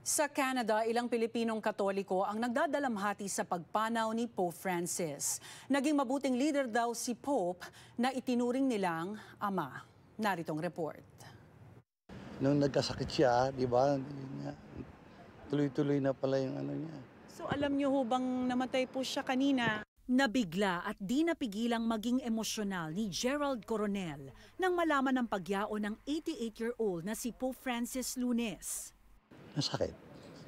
Sa Canada, ilang Pilipinong Katoliko ang nagdadalamhati sa pagpanaw ni Pope Francis. Naging mabuting leader daw si Pope na itinuring nilang ama. Naritong report. Nung nagkasakit siya, di ba, tuloy-tuloy na pala yung ano niya. So alam niyo ho bang namatay po siya kanina? Nabigla at di napigilang maging emosyonal ni Gerald Coronel nang malaman ang pagyao ng 88-year-old na si Pope Francis Lunes. Nasakit.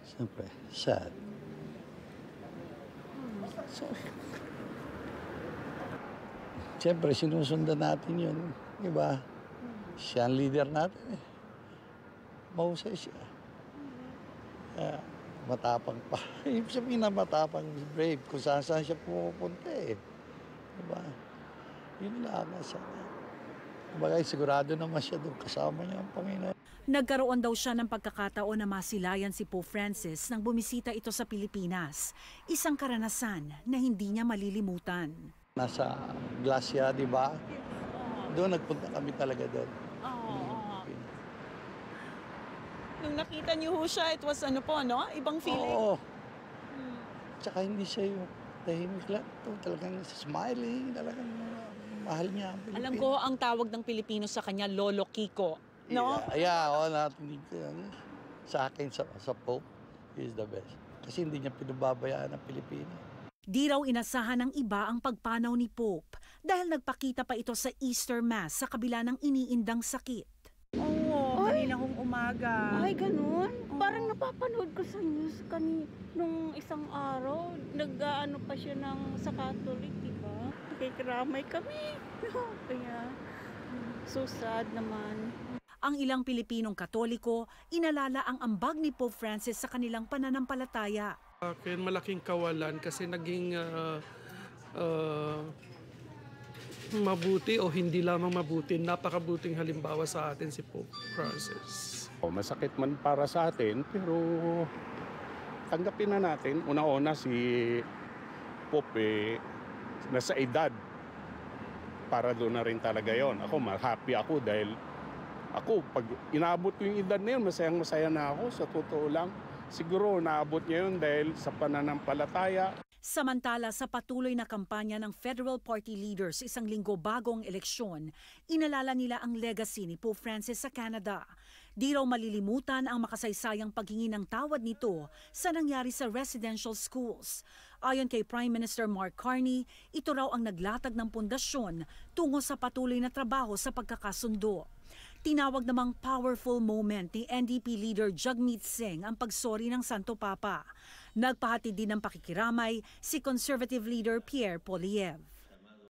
Siyempre, sad. Siyempre, sinusundan natin yun. Di ba? Siya ang leader natin eh. Mahusay siya. Matapang pa. Ibig sabihin na matapang, brave. Kung saan siya pupunta eh. Di ba? Yun lang. Bagay, sigurado naman siya doon. Kasama niya ang Panginoon. Nagkaroon daw siya ng pagkakataon na masilayan si Pope Francis nang bumisita ito sa Pilipinas. Isang karanasan na hindi niya malilimutan. Nasa Glacia, di ba? Doon nagpunta kami talaga doon. Nung nakita niyo ho siya, it was ano po, no? Ibang feeling. Oo. Tsaka hindi siya yung tahimik lang. Talagang smiling, talagang mahal niya ang Pilipino. Alam ko ang tawag ng Pilipino sa kanya, Lolo Kiko. No? Natinig ko yan. Sa akin, sa Pope, he is the best. Kasi hindi niya pinababayaan ang Pilipino. Di raw inasahan ng iba ang pagpanaw ni Pope dahil nagpakita pa ito sa Easter Mass sa kabila ng iniindang sakit. Oo, kanina hong umaga. Ay, ganun? Parang napapanood ko sa news nung isang araw. Nag-ano pa siya sa Catholic, di ba? Nakikiramay kami. Kaya, so sad naman. Ang ilang Pilipinong Katoliko, inalala ang ambag ni Pope Francis sa kanilang pananampalataya. Akin malaking kawalan kasi naging mabuti o hindi lamang mabuti, napakabuting halimbawa sa atin si Pope Francis. Masakit man para sa atin pero tanggapin na natin. Una-una si Pope nasa edad para doon na rin talaga yon. Ako happy ako dahil ako, pag inaabot ko yung edad na yun, masayang-masaya na ako. Sa totoo lang, siguro naabot niya yun dahil sa pananampalataya. Samantala sa patuloy na kampanya ng federal party leaders isang linggo bagong eleksyon, inalala nila ang legacy ni Pope Francis sa Canada. Di raw malilimutan ang makasaysayang paghingi ng tawad nito sa nangyari sa residential schools. Ayon kay Prime Minister Mark Carney, ito raw ang naglatag ng pundasyon tungo sa patuloy na trabaho sa pagkakasundo. Tinawag namang powerful moment ni NDP leader Jagmeet Singh ang pagsori ng Santo Papa. Nagpahatid din ng pakikiramay si conservative leader Pierre Poilievre.